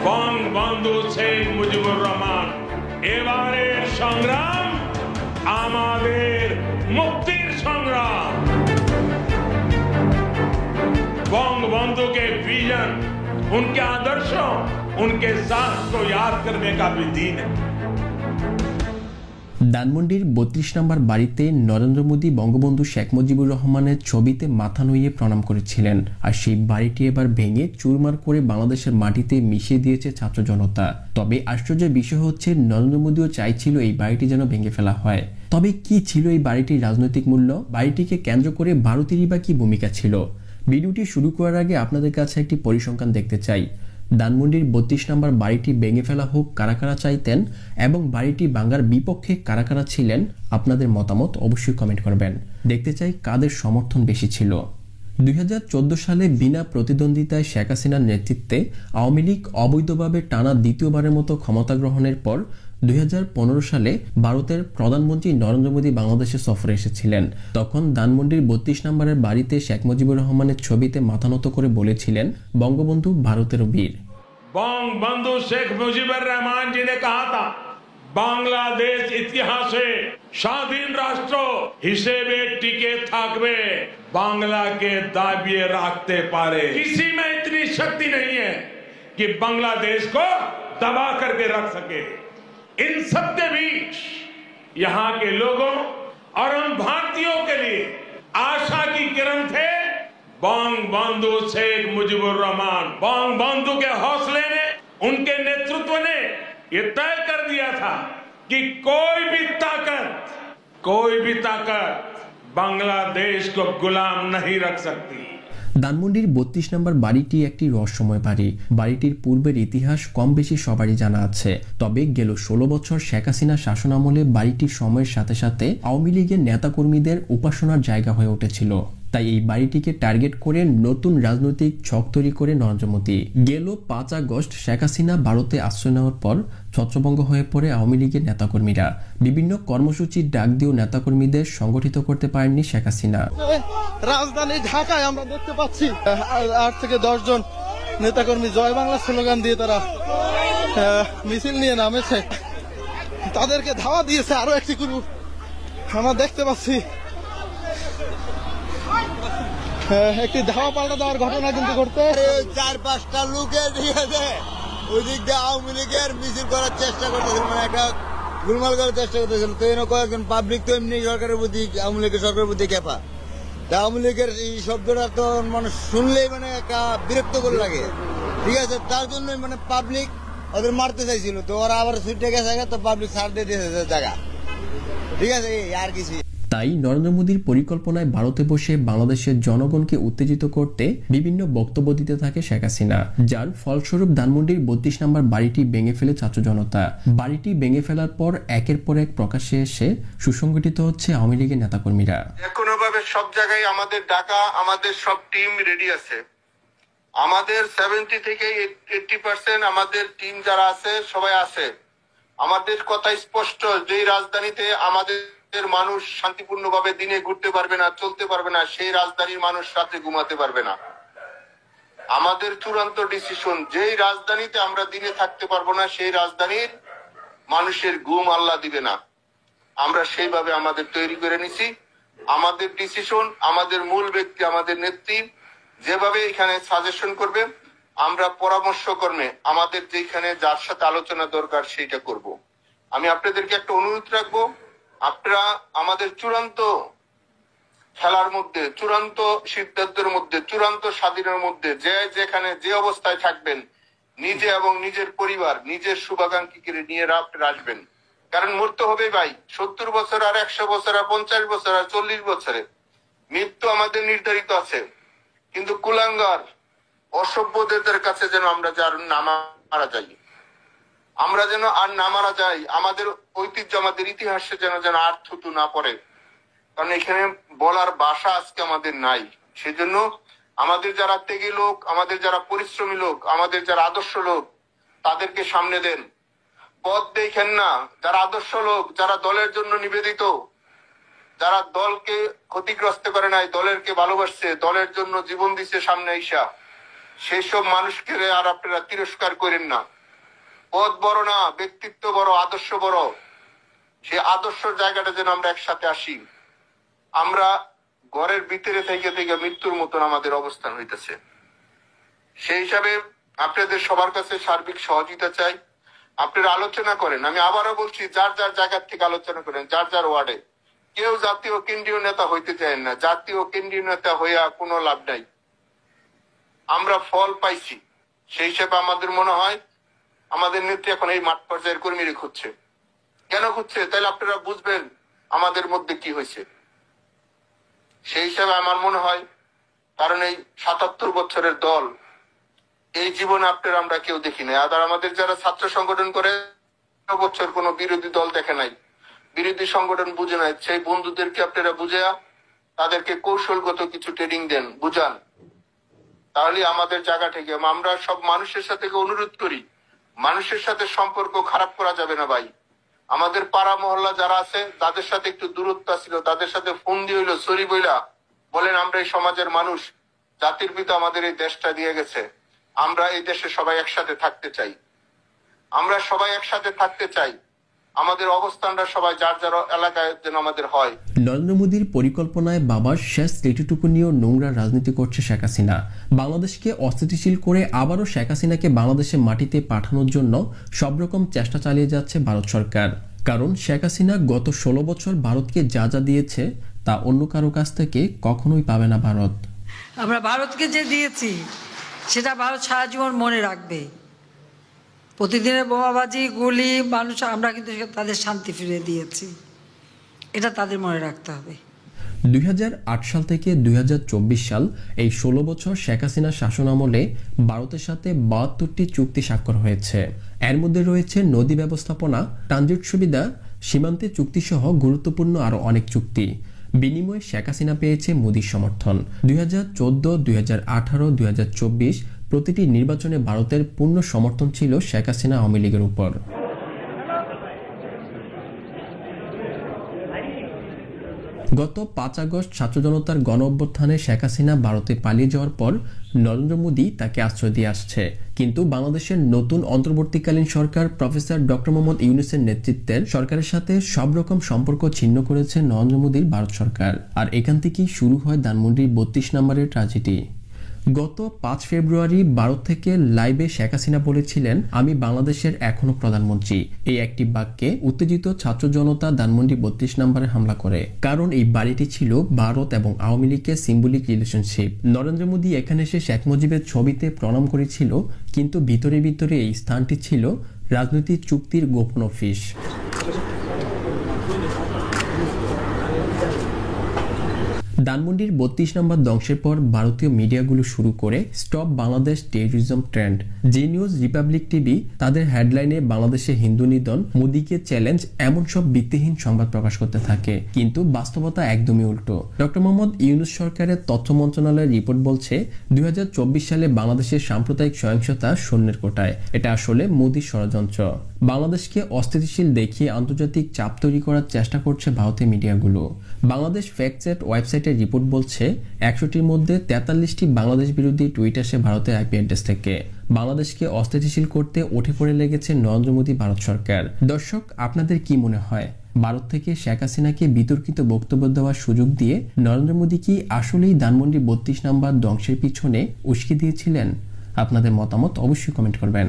বঙ্গবন্ধু শেখ মুজিবুর রহমান এবারের সংগ্রাম আমাদের মুক্তির সংগ্রাম। बंगबंधु के विजन, उनके आदर्शों, उनके साहस को याद करने का भी दिन है। ধানমন্ডির ৩২ নম্বর বাড়িতে নরেন্দ্র মোদী বঙ্গবন্ধু শেখ মুজিবুর রহমানের ছবিতে মাথা নুইয়ে প্রণাম করেছিলেন। আর সেই বাড়িটি এবার ভেঙে চুরমার করে বাংলাদেশের মাটিতে মিশিয়ে দিয়েছে ছাত্র জনতা। তবে আশ্চর্যের বিষয় হচ্ছে নরেন্দ্র মোদীও চাইছিল এই বাড়িটি যেন ভেঙে ফেলা হয়। তবে কি ছিল এই বাড়িটির রাজনৈতিক মূল্য? বাড়িটিকে কেন্দ্র করে ভারতেরই বা কি ভূমিকা ছিল? ভিডিওটি শুরু করার আগে আপনাদের কাছে একটি পরিসংখ্যান দেখতে চাই। ধানমন্ডির ৩২ নম্বর বাড়িটি ভেঙে ফেলা হোক কারা কারা চাইতেন এবং বাড়িটি ভাঙার বিপক্ষে কারা কারা ছিলেন, আপনাদের মতামত অবশ্যই কমেন্ট করবেন। দেখতে চাই কাদের সমর্থন বেশি ছিল। ২০১৪ সালে বিনা প্রতিদ্বন্দ্বিতায় শেখ হাসিনার নেতৃত্বে আওয়ামী লীগ অবৈধভাবে টানা দ্বিতীয়বারের মতো ক্ষমতা গ্রহণের পর ২০১৫ সালে ভারতের প্রধানমন্ত্রী নরেন্দ্র মোদী বাংলাদেশে সফরে এসেছিলেন। তখন ধানমন্ডির ৩২ নম্বরের বাড়িতে শেখ মুজিবুর রহমানের ছবিতে মাথা নত করে বলেছিলেন, বঙ্গবন্ধু ভারতেরও বীর। বঙ্গবন্ধু শেখ মুজিবুর রহমান जी ने कहा था, बांग्लादेश इतिहासे স্বাধীন রাষ্ট্র হিসেবে টিকে থাকবে, बांग्ला के दाबिए रखते पारे। किसी में इतनी शक्ति नहीं है कि बांग्लादेश को दबा करके रख सके। इन सबके बीच यहाँ के लोगों और हम भारतीयों के लिए आशा की किरण थे बंगबंधु शेख मुजिबुर रहमान। बंगबंधु के हौसले ने, उनके नेतृत्व ने ये तय कर दिया था कि कोई भी ताकत बांग्लादेश को गुलाम नहीं रख सकती। ধানমন্ডির ৩২ নম্বর বাড়িটি একটি রহস্যময় বাড়ি। বাড়িটির পূর্বের ইতিহাস কম বেশি সবারই জানা আছে। তবে গেল ১৬ বছর শেখ হাসিনা শাসনামলে বাড়িটি সময়ের সাথে সাথে আওয়ামী লীগের নেতাকর্মীদের উপাসনার জায়গা হয়ে উঠেছিল। তাই এই বাড়িটিকে টার্গেট করে নতুন রাজনৈতিক ছক তৈরি করে নরেন্দ্র মোদী। গেল ৫ আগস্ট শেখ হাসিনা ভারতে আশ্রয় নেওয়ার পর ছত্রভঙ্গ হয়ে পড়ে আওয়ামী লীগের নেতাকর্মীরা। বিভিন্ন কর্মসূচির ডাক দিয়েও নেতাকর্মীদের সংগঠিত করতে পারেননি শেখ হাসিনা। রাজধানী ঢাকায় আমরা দেখতে পাচ্ছি ৮ থেকে ১০ জন নেতাকর্মী জয় বাংলা স্লোগান দিয়ে তারা মিছিল নিয়ে নামেছে। তাদেরকে ধাওয়া দিয়েছে আরো একটি গ্রুপ, আমরা দেখতে পাচ্ছি। একটি ধাওয়া পাল্টা দেওয়ার ঘটনা কিন্তু ঘটতে ৪-৫টা লোকের ঠিক আছে ওই দিক দিয়ে আওয়ামী লীগের মিছিল করার চেষ্টা করতেছিল, মানে একটা গোলমাল করার চেষ্টা করতেছিল। তো এরকম কয়েকজন পাবলিক তো এমনি সরকারের প্রতি, আওয়ামী লীগের সরকারের প্রতি খেপা। আওয়ামী লীগের এই শব্দটা তো মানুষ শুনলেই মানে একটা বিরক্তকর লাগে, ঠিক আছে। তার জন্যই মানে পাবলিক ওদের মারতে চাইছিল, তো ওরা আবার ছুটে গেছে, তো পাবলিক ছাড় দিয়ে দিয়েছে জায়গা, ঠিক আছে। আর কিছু তাই নরেন্দ্র মোদীর পরিকল্পনায় ভারতে বসে বাংলাদেশের জনগণকে উত্তেজিত করতে বিভিন্ন বক্তব্য দিতে থাকে শেখ হাসিনা, যার ফলস্বরূপ ধানমন্ডির ৩২ নম্বর বাড়িটি ভেঙে ফেলে ছাত্র জনতা। বাড়িটি ভেঙে ফেলার পর একের পর এক প্রকাশ্যে এসে সুসংগঠিত হচ্ছে আওয়ামী লীগের নেতাকর্মীরা। কোনোভাবে সব জায়গায় আমাদের ডাকা, আমাদের সব টিম রেডি আছে। আমাদের 70 থেকে 80% আমাদের টিম যারা আছে সবাই আছে। আমাদের কথা স্পষ্ট, যে রাজধানীতে আমাদের মানুষ শান্তিপূর্ণভাবে দিনে ঘুরতে পারবে না, চলতে পারবে না, সেই রাজধানীর মানুষ রাতে ঘুমাতে পারবে না। আমাদের চূড়ান্ত ডিসিশন, যেই রাজধানীতে আমরা দিনে থাকতে পারবো না, সেই রাজধানীর মানুষের ঘুম আল্লাহ দিবে না। আমরা সেইভাবে আমাদের তৈরি করে নিছি। আমাদের ডিসিশন, আমাদের মূল ব্যক্তি, আমাদের নেত্রী যেভাবে এখানে সাজেশন করবে, আমরা পরামর্শ কর্মে আমাদের যেখানে যার সাথে আলোচনা দরকার সেইটা করব। আমি আপনাদেরকে একটা অনুরোধ রাখবো, আপনারা আমাদের চূড়ান্ত খেলার মধ্যে, চূড়ান্ত সিদ্ধান্তের মধ্যে, চূড়ান্ত স্বাধীনের মধ্যে যে যেখানে যে অবস্থায় থাকবেন, নিজে এবং নিজের পরিবার, নিজের শুভাকাঙ্ক্ষীকে নিয়ে আপনারা আসবেন। কারণ মরতে হবে ভাই, 70 বছর আর 100 বছর আর 50 বছর আর 40 বছরে মৃত্যু আমাদের নির্ধারিত আছে। কিন্তু কুলাঙ্গার অসভ্যদের কাছে যেন আমরা যার না মারা যাই, আমরা যেন আর না মারা যাই, আমাদের ঐতিহ্য, আমাদের ইতিহাসে যেন আর থুতু না পড়ে। কারণ এখানে বলার ভাষা আজকে আমাদের নাই। সেজন্য আমাদের যারা ত্যাগী লোক, আমাদের যারা পরিশ্রমী লোক, আমাদের যারা আদর্শ লোক, তাদেরকে সামনে দেন, পথ দেখেন না। যারা আদর্শ লোক, যারা দলের জন্য নিবেদিত, যারা দলকে ক্ষতিগ্রস্ত করে নাই, দলেরকে ভালোবাসছে, দলের জন্য জীবন দিচ্ছে সামনে আইসা, সেই সব মানুষকে আর আপনারা তিরস্কার করেন না। পদ বড় না, ব্যক্তিত্ব বড়, আদর্শ বড়। সে আদর্শের জায়গাটা যেন আমরা একসাথে আসি। আমরা ঘরের ভিতরে থেকে থেকে মৃত্যুর মতন আমাদের অবস্থান হইতেছে। সেই হিসাবে আপনাদের সবার কাছে সার্বিক সহযোগিতা চাই। আপনারা আলোচনা করেন, আমি আবারও বলছি, যার যার জায়গার থেকে আলোচনা করেন, যার যার ওয়ার্ডে। কেউ জাতীয় কেন্দ্রীয় নেতা হইতে চায় না। জাতীয় কেন্দ্রীয় নেতা হইয়া কোনো লাভ নাই। আমরা ফল পাইছি, সেই হিসাবে আমাদের মনে হয় আমাদের নেত্রী এখন এই মাঠ পর্যায়ের কর্মীরা খুঁজছে। কেন খুঁজছে? তাহলে আপনারা বুঝবেন আমাদের মধ্যে কি হয়েছে। সেই হিসাবে আমার মনে হয়, কারণ এই ৭৭ বছরের দল, এই জীবনে আপনারা আমরা কেউ দেখি নাই। আর আমাদের যারা ছাত্র সংগঠন করে বছর কোনো বিরোধী দল দেখে নাই, বিরোধী সংগঠন বুঝে নাই। সেই বন্ধুদেরকে আপনারা বুঝেয়া তাদেরকে কৌশলগত কিছু ট্রেনিং দেন, বুঝান। তাহলে আমাদের জায়গা থেকে আমরা সব মানুষের সাথে অনুরোধ করি, মানুষের সাথে সম্পর্ক খারাপ করা যাবে না ভাই। আমাদের পাড়া মহল্লা যারা আছে তাদের সাথে একটু দূরত্ব ছিল, তাদের সাথে ফোন দিয়ে হইলো সরি বইলা বলেন আমরা এই সমাজের মানুষ, জাতির পিতা আমাদের এই দেশটা দিয়ে গেছে, আমরা এই দেশে সবাই একসাথে থাকতে চাই। আমরা সবাই একসাথে থাকতে চাই। আমাদের অবস্থানটা সবাই যার যার এলাকায় যেন আমাদের হয়। নরেন্দ্র মোদীর পরিকল্পনায় বাবার শেষ স্মৃতিটুকু নিয়েও নোংরা রাজনীতি করছে শেখ হাসিনা। বাংলাদেশকে অস্থিতিশীল করে আবারও শেখ হাসিনাকে বাংলাদেশের মাটিতে পাঠানোর জন্য সব রকম চেষ্টা চালিয়ে যাচ্ছে ভারত সরকার। কারণ শেখ হাসিনা গত 16 বছর ভারতকে যা যা দিয়েছে তা অন্য কারো কাছ থেকে কখনোই পাবে না ভারত। আমরা ভারতকে যে দিয়েছি সেটা ভারত সারা জীবন মনে রাখবে। প্রতিদিনের বোমাবাজি, গুলি, মানুষ, আমরা কিন্তু তাদের শান্তি ফিরিয়ে দিয়েছি, এটা তাদের মনে রাখতে হবে। 2008 সাল থেকে 2024 সাল এই 16 বছর শেখ হাসিনার শাসন আমলে ভারতের সাথে 72টি চুক্তি স্বাক্ষর হয়েছে। এর মধ্যে রয়েছে নদী ব্যবস্থাপনা, ট্রানজিট সুবিধা, সীমান্তে চুক্তি সহ গুরুত্বপূর্ণ আরো অনেক চুক্তি। বিনিময়ে শেখ হাসিনা পেয়েছে মোদীর সমর্থন। 2014, 2018, 2024 প্রতিটি নির্বাচনে ভারতের পূর্ণ সমর্থন ছিল শেখ হাসিনা আওয়ামী লীগের উপর। গত 5 আগস্ট ছাত্র জনতার গণ অভ্যুত্থানে শেখ হাসিনা ভারতে পালিয়ে যাওয়ার পর নরেন্দ্র মোদী তাকে আশ্রয় দিয়ে আসছে। কিন্তু বাংলাদেশের নতুন অন্তর্বর্তীকালীন সরকার প্রফেসর ডক্টর মোহাম্মদ ইউনূসের নেতৃত্বের সরকারের সাথে সব রকম সম্পর্ক ছিন্ন করেছে নরেন্দ্র মোদীর ভারত সরকার। আর এখান থেকেই শুরু হয় ধানমন্ডির 32 নম্বরের ট্র্যাজেডি। গত 5 ফেব্রুয়ারি ভারত থেকে লাইভে শেখ হাসিনা বলেছিলেন, আমি বাংলাদেশের এখনো প্রধানমন্ত্রী। এই একটি বাক্যে উত্তেজিত ছাত্র জনতা ধানমন্ডি 32 নম্বরে হামলা করে। কারণ এই বাড়িটি ছিল ভারত এবং আওয়ামী লীগের সিম্বলিক রিলেশনশিপ। নরেন্দ্র মোদী এখানে এসে শেখ মুজিবের ছবিতে প্রণাম করেছিল, কিন্তু ভিতরে ভিতরে এই স্থানটি ছিল রাজনৈতিক চুক্তির গোপন অফিস। ধানমন্ডির 32 নম্বর ধ্বংসের পর ভারতীয় মিডিয়াগুলো শুরু করে স্টপ বাংলাদেশ টেররিজম ট্রেন্ড। জি নিউজ, রিপাবলিক টিভি তাদের হেডলাইনে বাংলাদেশে হিন্দু নিধন, মোদীকে চ্যালেঞ্জ, এমন সব ভিত্তিহীন সংবাদ প্রকাশ করতে থাকে। কিন্তু বাস্তবতা একদমই উল্টো। ডক্টর মোহাম্মদ ইউনূস সরকারের তথ্য মন্ত্রণালয়ের রিপোর্ট বলছে 2024 সালে বাংলাদেশের সাম্প্রদায়িক সহিংসতা শূন্যের কোটায়। এটা আসলে মোদীর ষড়যন্ত্র। বাংলাদেশকে অস্থিতিশীল দেখিয়ে আন্তর্জাতিক চাপ তৈরি করার চেষ্টা করছে ভারতের মিডিয়াগুলো। বাংলাদেশ ফ্যাক্ট চেক ওয়েবসাইটের রিপোর্ট বলছে 100টির মধ্যে 43টি বাংলাদেশ বিরোধী টুইট আসে ভারতের আইপি অ্যাড্রেস থেকে। বাংলাদেশকে অস্থিতিশীল করতে উঠে পড়ে লেগেছে নরেন্দ্র মোদী ভারত সরকার। দর্শক, আপনাদের কি মনে হয়, ভারত থেকে শেখ হাসিনাকে বিতর্কিত বক্তব্য দেওয়ার সুযোগ দিয়ে নরেন্দ্র মোদী কি আসলেই ধানমন্ডি 32 নম্বর ধ্বংসের পিছনে উস্কে দিয়েছিলেন? আপনাদের মতামত অবশ্যই কমেন্ট করবেন।